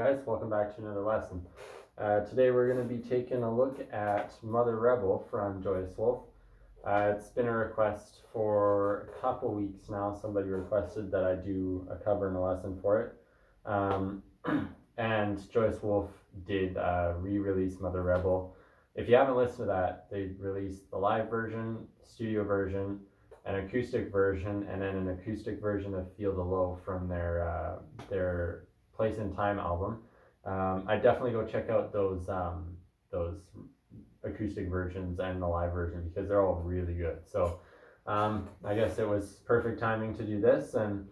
guys, welcome back to another lesson. Today we're going to be taking a look at Mother Rebel from Joyous Wolf. It's been a request for a couple weeks now. Somebody requested that I do a cover and a lesson for it. And Joyous Wolf did re-release Mother Rebel. If you haven't listened to that, they released the live version, studio version, an acoustic version, and then an acoustic version of Feel the Low from their Place in Time album. I definitely go check out those acoustic versions and the live version because they're all really good. So I guess it was perfect timing to do this, and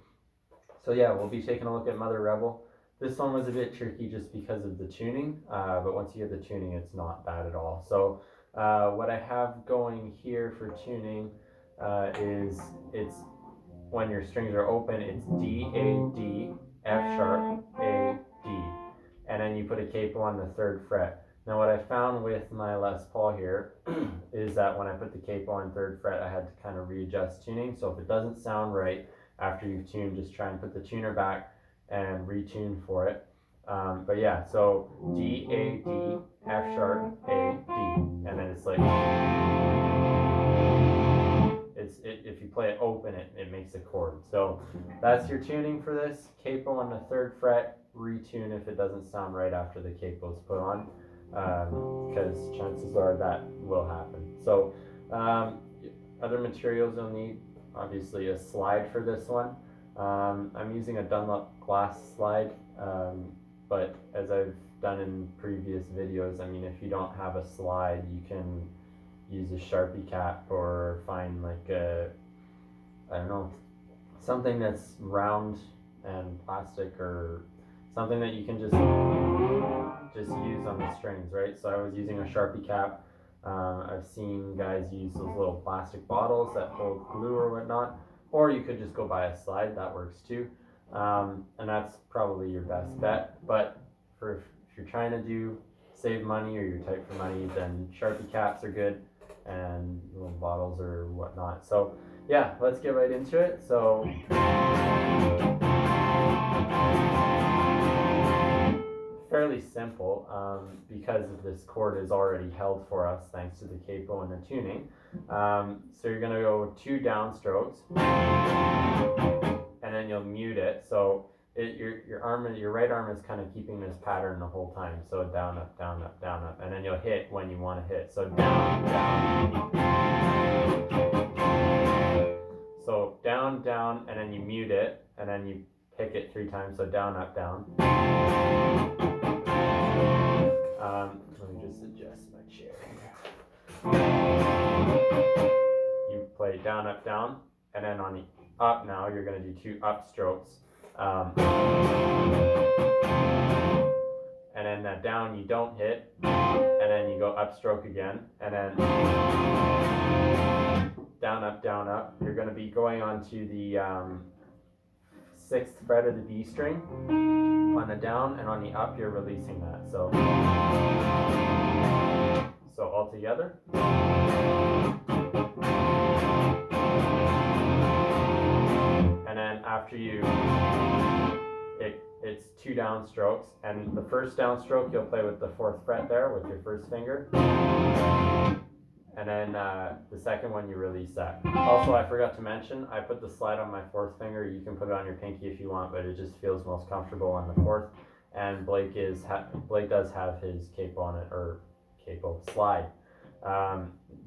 so yeah, we'll be taking a look at Mother Rebel. This one was a bit tricky just because of the tuning, but once you get the tuning, it's not bad at all. So what I have going here for tuning is it's when your strings are open, it's D, A, D, F sharp, A, D, and then you put a capo on the 3rd fret. Now what I found with my Les Paul here is that when I put the capo on 3rd fret, I had to kind of readjust tuning. So if it doesn't sound right after you've tuned, just try and put the tuner back and retune for it. But yeah, so D, A, D, F sharp, A, D, and then it's like, if you play it open, it makes a chord. So that's your tuning for this. Capo on the 3rd fret, retune if it doesn't sound right after the capo is put on, because chances are that will happen. So other materials you'll need, obviously a slide for this one. I'm using a Dunlop glass slide, but as I've done in previous videos, I mean, if you don't have a slide, you can use a Sharpie cap or find like I don't know, something that's round and plastic or something that you can just use on the strings, right? So I was using a Sharpie cap. I've seen guys use those little plastic bottles that hold glue or whatnot, or you could just go buy a slide, that works too. And that's probably your best bet. But if you're trying to save money or you're tight for money, then Sharpie caps are good, and little bottles or whatnot. So yeah, let's get right into it. So fairly simple, because this chord is already held for us thanks to the capo and the tuning. So you're going to go 2 downstrokes, and then you'll mute it. So your right arm is kind of keeping this pattern the whole time. So down, up, down, up, down, up, and then you'll hit when you want to hit. So down, down. So down, down, and then you mute it, and then you pick it 3 times. So down, up, down. Let me just adjust my chair. You play down, up, down, and then on the up now, you're going to do 2 upstrokes. And then that down you don't hit, and then you go upstroke again, and then down, up, down, up. You're going to be going on to the 6th fret of the D string on the down, and on the up you're releasing that. So all together. And then after it's 2 downstrokes, and the first downstroke you'll play with the 4th fret there with your 1st finger, and then the second one you release that. Also, I forgot to mention, I put the slide on my 4th finger. You can put it on your pinky if you want, but it just feels most comfortable on the 4th. And Blake does have his capo on it, or slide.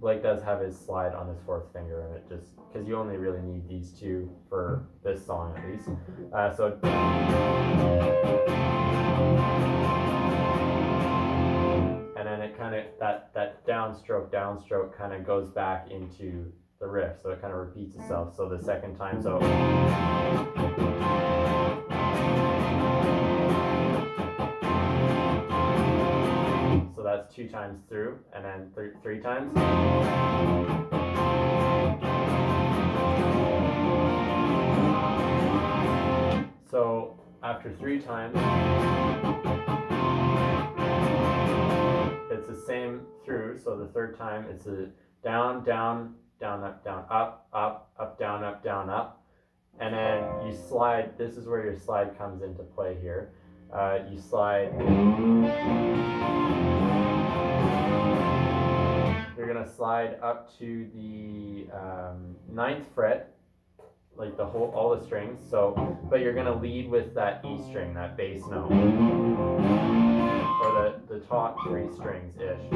Blake does have his slide on his 4th finger, and it just, because you only really need these 2 for this song at least. So and then it kind of, that downstroke kind of goes back into the riff, so it kind of repeats itself. So the second time, so that's 2 times through, and then 3 times. So after 3 times, it's the same through. So the 3rd time, it's a down, down, down, up, down, up, up, up, down, up, down, up. And then you slide. This is where your slide comes into play here. You slide. You're gonna slide up to the 9th fret, like all the strings. So, but you're gonna lead with that E string, that bass note, or the top 3 strings ish.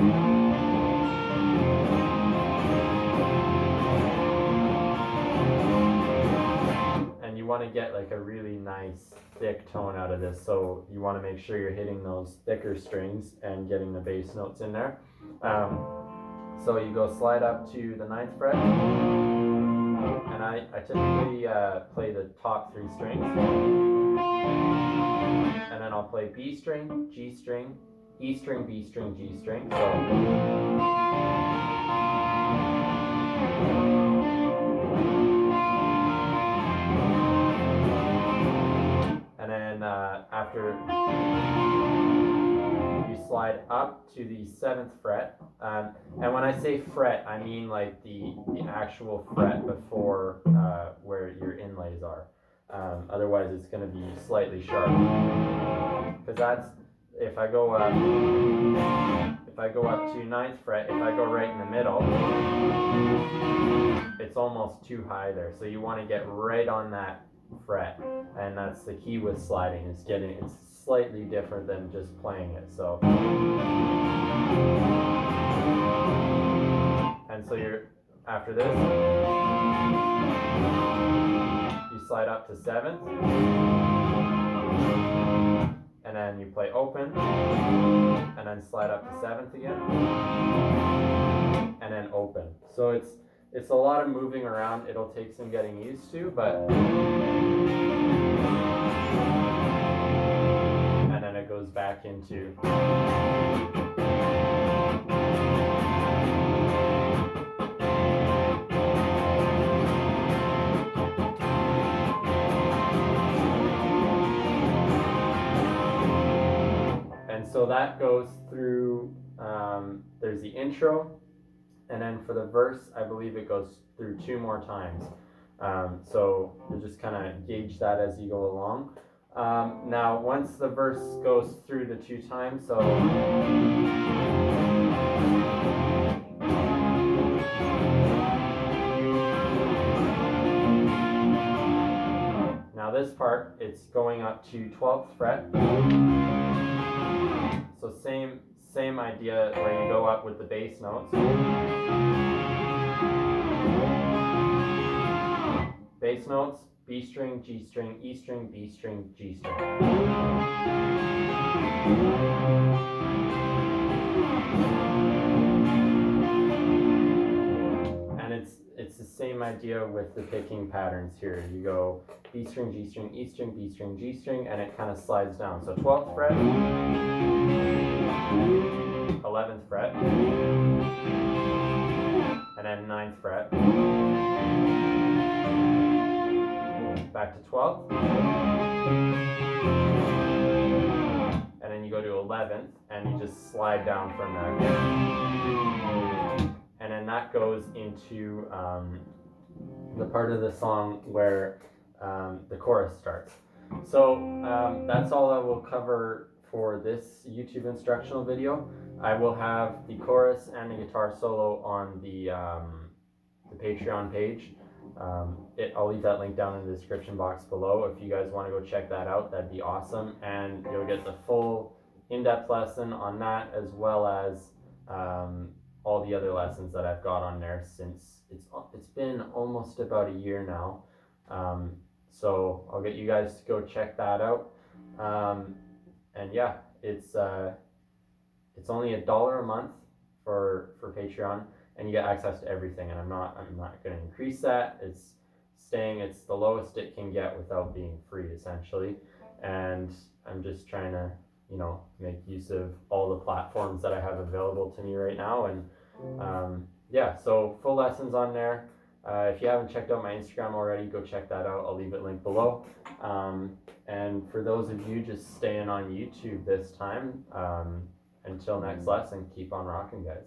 And you want to get like a really nice thick tone out of this, so you want to make sure you're hitting those thicker strings and getting the bass notes in there. So you go slide up to the 9th fret, and I typically play the top 3 strings, and then I'll play B string, G string, E string, B string, G string. So and then after you slide up to the 7th fret, and when I say fret, I mean like the actual fret before where your inlays are. Otherwise, it's going to be slightly sharp. Because that's if I go up to 9th fret, if I go right in the middle, it's almost too high there. So you want to get right on that fret, and that's the key with sliding. It's slightly different than just playing it. So, and so after this, you slide up to 7th, and then you play open, and then slide up to 7th again, and then open. So it's a lot of moving around. It'll take some getting used to, but and then it goes back into and so that goes through there's the intro, and then for the verse, I believe it goes through 2 more times. So you just kind of gauge that as you go along. Now, once the verse goes through the 2 times, so now this part, it's going up to 12th fret. So same idea where you go up with the bass notes. Bass notes, B string, G string, E string, B string, G string. And it's the same idea with the picking patterns here. You go B string, G string, E string, B string, G string, and it kind of slides down. So 12th fret, 11th fret, and then 9th fret, back to 12th, and then you go to 11th, and you just slide down from there. And then that goes into the part of the song where the chorus starts. So that's all I will cover for this YouTube instructional video. I will have the chorus and the guitar solo on the Patreon page. I'll leave that link down in the description box below. If you guys want to go check that out, that'd be awesome. And you'll get the full in-depth lesson on that, as well as all the other lessons that I've got on there since it's been almost about a year now. So I'll get you guys to go check that out. And yeah, it's only $1 a month for Patreon, and you get access to everything. And I'm not going to increase that. It's the lowest it can get without being free, essentially. And I'm just trying to make use of all the platforms that I have available to me right now. And yeah, so full lessons on there. If you haven't checked out my Instagram already, go check that out. I'll leave it linked below. And for those of you just staying on YouTube this time, until next lesson, keep on rocking, guys.